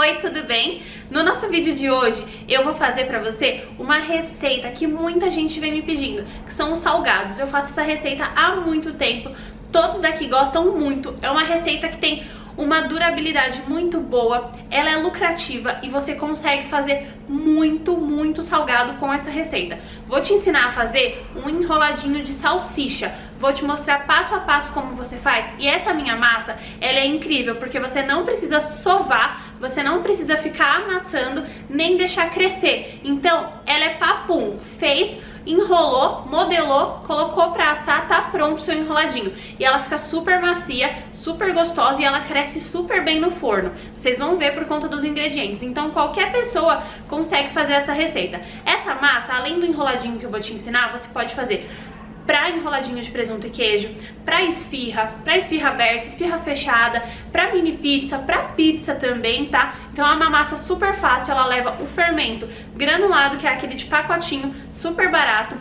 Oi, tudo bem? No nosso vídeo de hoje eu vou fazer pra você uma receita que muita gente vem me pedindo, que são os salgados. Eu faço essa receita há muito tempo, todos daqui gostam muito. É uma receita que tem uma durabilidade muito boa, ela é lucrativa e você consegue fazer muito salgado com essa receita. Vou te ensinar a fazer um enroladinho de salsicha. Vou te mostrar passo a passo como você faz. E essa minha massa, ela é incrível, porque você não precisa sovar, você não precisa ficar amassando, nem deixar crescer. Então, ela é papum. Fez, enrolou, modelou, colocou pra assar, tá pronto o seu enroladinho. E ela fica super macia, super gostosa e ela cresce super bem no forno. Vocês vão ver por conta dos ingredientes. Então, qualquer pessoa consegue fazer essa receita. Essa massa, além do enroladinho que eu vou te ensinar, você pode fazer para enroladinho de presunto e queijo, para esfirra aberta, esfirra fechada, para mini pizza, para pizza também, tá? Então é uma massa super fácil, ela leva o fermento granulado, que é aquele de pacotinho, super barato,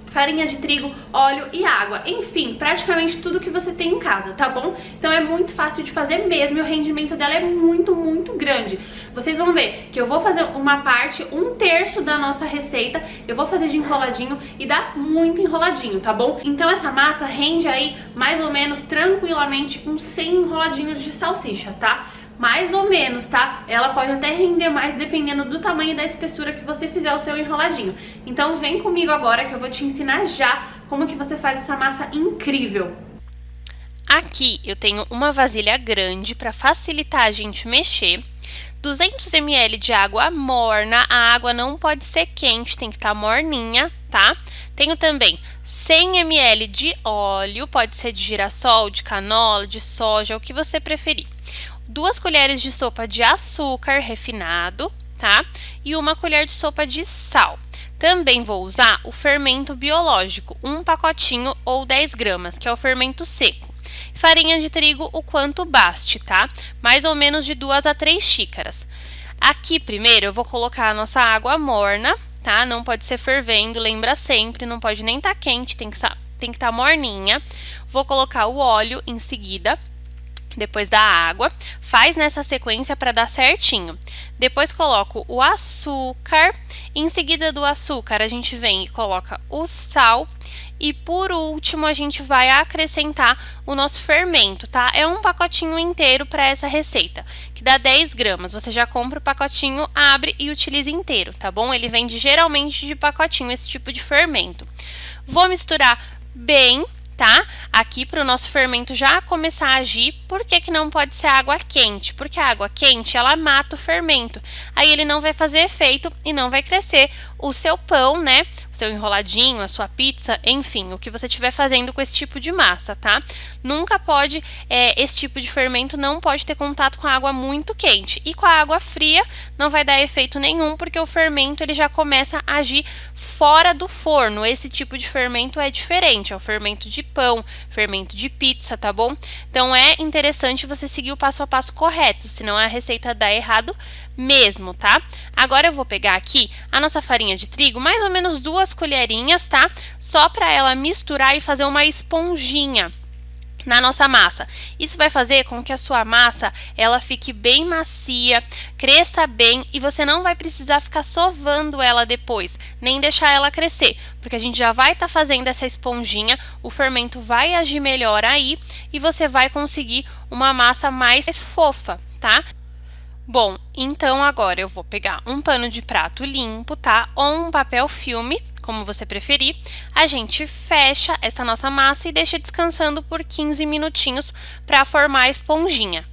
farinha de trigo, óleo e água. Enfim, praticamente tudo que você tem em casa, tá bom? Então é muito fácil de fazer mesmo e o rendimento dela é muito grande. Vocês vão ver que eu vou fazer uma parte, 1/3 da nossa receita, eu vou fazer de enroladinho e dá muito enroladinho, tá bom? Então essa massa rende aí mais ou menos tranquilamente uns 100 enroladinhos de salsicha, tá? Mais ou menos, tá? Ela pode até render mais dependendo do tamanho e da espessura que você fizer o seu enroladinho. Então vem comigo agora que eu vou te ensinar já como que você faz essa massa incrível. Aqui eu tenho uma vasilha grande para facilitar a gente mexer, 200 ml de água morna, a água não pode ser quente, tem que estar morninha, tá? Tenho também 100 ml de óleo, pode ser de girassol, de canola, de soja, o que você preferir. 2 colheres de sopa de açúcar refinado, tá? E 1 colher de sopa de sal. Também vou usar o fermento biológico, 1 pacotinho ou 10 gramas, que é o fermento seco. Farinha de trigo o quanto baste, tá? Mais ou menos de 2 a 3 xícaras. Aqui primeiro eu vou colocar a nossa água morna, tá? Não pode ser fervendo, lembra sempre, não pode nem estar quente, tem que estar morninha. Vou colocar o óleo em seguida, depois da água, faz nessa sequência para dar certinho. Depois coloco o açúcar, em seguida do açúcar a gente vem e coloca o sal e por último a gente vai acrescentar o nosso fermento, tá? É um pacotinho inteiro para essa receita, que dá 10 gramas. Você já compra o pacotinho, abre e utiliza inteiro, tá bom? Ele vende geralmente de pacotinho esse tipo de fermento. Vou misturar bem, tá? Aqui para o nosso fermento já começar a agir. Por que não pode ser água quente? Porque a água quente, ela mata o fermento. Aí ele não vai fazer efeito e não vai crescer o seu pão, né? O seu enroladinho, a sua pizza, enfim, o que você estiver fazendo com esse tipo de massa, tá? Nunca pode, esse tipo de fermento não pode ter contato com a água muito quente. E com a água fria não vai dar efeito nenhum, porque o fermento ele já começa a agir fora do forno. Esse tipo de fermento é diferente, é o fermento de pão, fermento de pizza, tá bom? Então é interessante você seguir o passo a passo correto, senão a receita dá errado mesmo, tá? Agora eu vou pegar aqui a nossa farinha de trigo, mais ou menos 2 colherinhas, tá? Só para ela misturar e fazer uma esponjinha na nossa massa. Isso vai fazer com que a sua massa ela fique bem macia, cresça bem e você não vai precisar ficar sovando ela depois, nem deixar ela crescer, porque a gente já vai estar fazendo essa esponjinha, o fermento vai agir melhor aí e você vai conseguir uma massa mais fofa, tá? Bom, então agora eu vou pegar um pano de prato limpo, tá? Ou um papel filme, como você preferir. A gente fecha essa nossa massa e deixa descansando por 15 minutinhos para formar a esponjinha.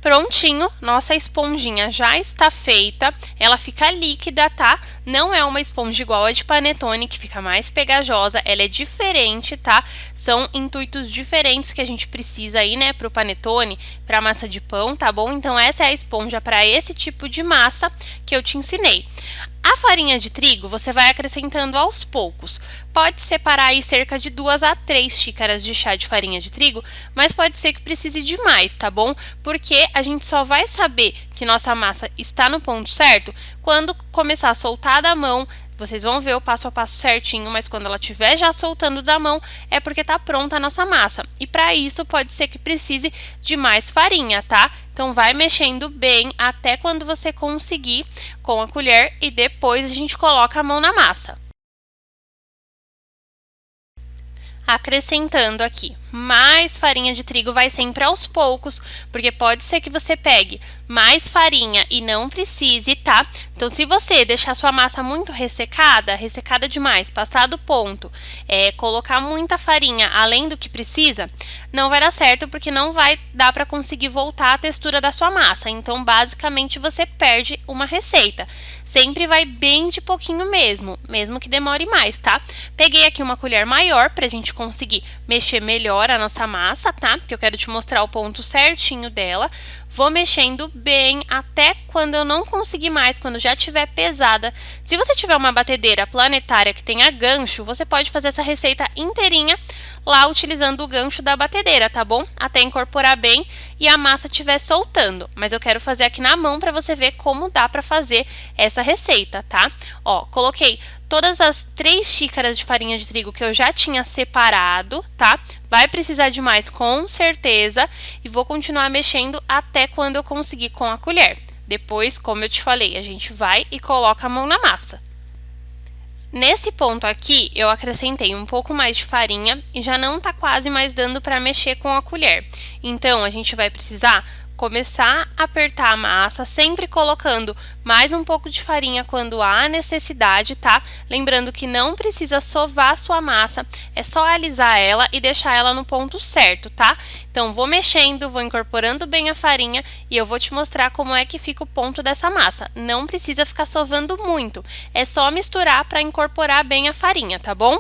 Prontinho, nossa esponjinha já está feita, ela fica líquida, tá? Não é uma esponja igual a de panetone, que fica mais pegajosa, ela é diferente, tá? São intuitos diferentes que a gente precisa aí, né, pro panetone, pra massa de pão, tá bom? Então essa é a esponja para esse tipo de massa que eu te ensinei. A farinha de trigo você vai acrescentando aos poucos. Pode separar aí cerca de 2 a 3 xícaras de chá de farinha de trigo, mas pode ser que precise de mais, tá bom? Porque a gente só vai saber que nossa massa está no ponto certo quando começar a soltar da mão, Vocês vão ver o passo a passo certinho, mas quando ela estiver já soltando da mão, é porque tá pronta a nossa massa. E para isso, pode ser que precise de mais farinha, tá? Então, vai mexendo bem até quando você conseguir com a colher e depois a gente coloca a mão na massa. Acrescentando aqui mais farinha de trigo, vai sempre aos poucos, porque pode ser que você pegue mais farinha e não precise, tá? Então, se você deixar sua massa muito ressecada demais, passar do ponto, colocar muita farinha além do que precisa, não vai dar certo, porque não vai dar para conseguir voltar a textura da sua massa. Então, basicamente, você perde uma receita. Sempre vai bem de pouquinho mesmo que demore mais, tá? Peguei aqui uma colher maior pra gente conseguir mexer melhor a nossa massa, tá? Que eu quero te mostrar o ponto certinho dela. Vou mexendo bem até quando eu não conseguir mais, quando já estiver pesada. Se você tiver uma batedeira planetária que tenha gancho, você pode fazer essa receita inteirinha lá utilizando o gancho da batedeira, tá bom? Até incorporar bem e a massa estiver soltando. Mas eu quero fazer aqui na mão para você ver como dá para fazer essa receita, tá? Ó, coloquei todas as 3 xícaras de farinha de trigo que eu já tinha separado, tá? Vai precisar de mais com certeza e vou continuar mexendo até quando eu conseguir com a colher. Depois, como eu te falei, a gente vai e coloca a mão na massa. Nesse ponto aqui, eu acrescentei um pouco mais de farinha e já não tá quase mais dando para mexer com a colher. Então, a gente vai precisar começar a apertar a massa, sempre colocando mais um pouco de farinha quando há necessidade, tá? Lembrando que não precisa sovar a sua massa, é só alisar ela e deixar ela no ponto certo, tá? Então, vou mexendo, vou incorporando bem a farinha e eu vou te mostrar como é que fica o ponto dessa massa. Não precisa ficar sovando muito, é só misturar para incorporar bem a farinha, tá bom?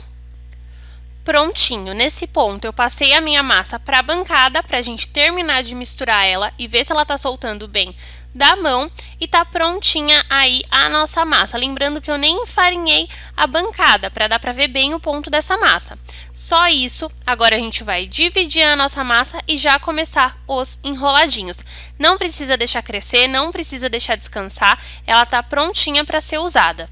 Prontinho, nesse ponto eu passei a minha massa para a bancada para a gente terminar de misturar ela e ver se ela tá soltando bem da mão e tá prontinha aí a nossa massa. Lembrando que eu nem enfarinhei a bancada para dar para ver bem o ponto dessa massa. Só isso, agora a gente vai dividir a nossa massa e já começar os enroladinhos. Não precisa deixar crescer, não precisa deixar descansar, ela tá prontinha para ser usada.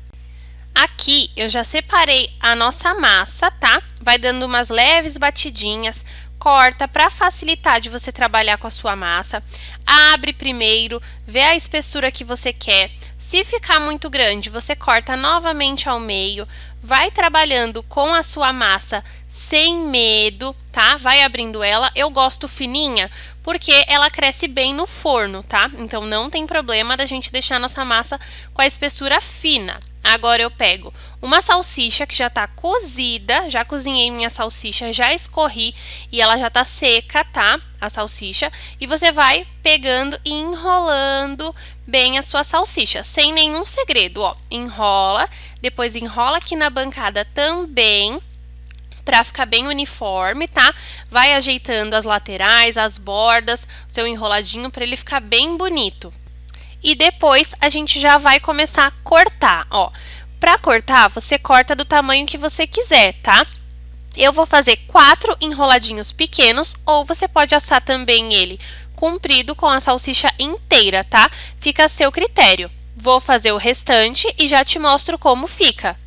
Aqui eu já separei a nossa massa, tá? Vai dando umas leves batidinhas, corta para facilitar de você trabalhar com a sua massa. Abre primeiro, vê a espessura que você quer. Se ficar muito grande, você corta novamente ao meio. Vai trabalhando com a sua massa sem medo, tá? Vai abrindo ela. Eu gosto fininha porque ela cresce bem no forno, tá? Então não tem problema da gente deixar nossa massa com a espessura fina. Agora eu pego uma salsicha que já tá cozida, já cozinhei minha salsicha, já escorri e ela já tá seca, tá? A salsicha. E você vai pegando e enrolando bem a sua salsicha, sem nenhum segredo, ó. Enrola, depois enrola aqui na bancada também, para ficar bem uniforme, tá? Vai ajeitando as laterais, as bordas, o seu enroladinho para ele ficar bem bonito. E depois a gente já vai começar a cortar, ó. Para cortar, você corta do tamanho que você quiser, tá? Eu vou fazer 4 enroladinhos pequenos, ou você pode assar também ele comprido com a salsicha inteira, tá? Fica a seu critério. Vou fazer o restante e já te mostro como fica.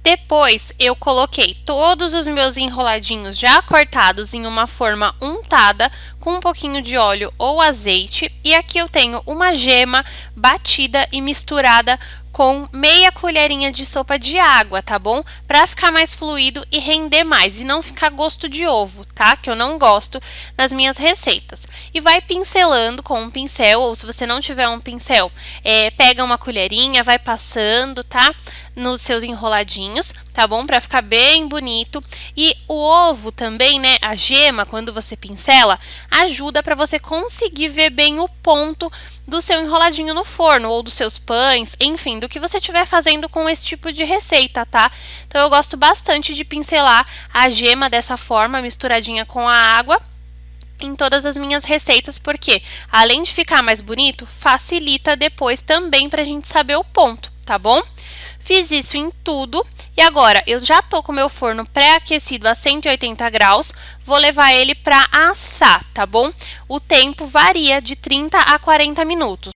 Depois, eu coloquei todos os meus enroladinhos já cortados em uma forma untada com um pouquinho de óleo ou azeite. E aqui eu tenho uma gema batida e misturada com meia colherinha de sopa de água, tá bom? Para ficar mais fluido e render mais e não ficar gosto de ovo, tá? Que eu não gosto nas minhas receitas. E vai pincelando com um pincel, ou se você não tiver um pincel, pega uma colherinha, vai passando, tá? Nos seus enroladinhos, tá bom? Para ficar bem bonito. E o ovo também, né? A gema, quando você pincela, ajuda para você conseguir ver bem o ponto do seu enroladinho no forno, ou dos seus pães, enfim, do que você estiver fazendo com esse tipo de receita, tá? Então, eu gosto bastante de pincelar a gema dessa forma, misturadinha com a água, em todas as minhas receitas, porque além de ficar mais bonito, facilita depois também pra gente saber o ponto, tá bom? Fiz isso em tudo e agora eu já tô com o meu forno pré-aquecido a 180 graus, vou levar ele para assar, tá bom? O tempo varia de 30 a 40 minutos.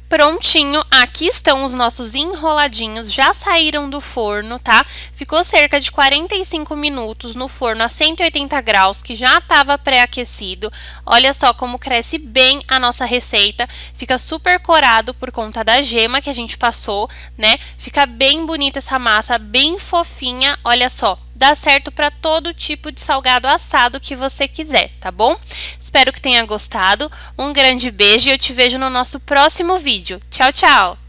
Prontinho, aqui estão os nossos enroladinhos, já saíram do forno, tá? Ficou cerca de 45 minutos no forno a 180 graus, que já estava pré-aquecido. Olha só como cresce bem a nossa receita, fica super corado por conta da gema que a gente passou, né? Fica bem bonita essa massa, bem fofinha, olha só. Dá certo para todo tipo de salgado assado que você quiser, tá bom? Espero que tenha gostado. Um grande beijo e eu te vejo no nosso próximo vídeo. Tchau, tchau!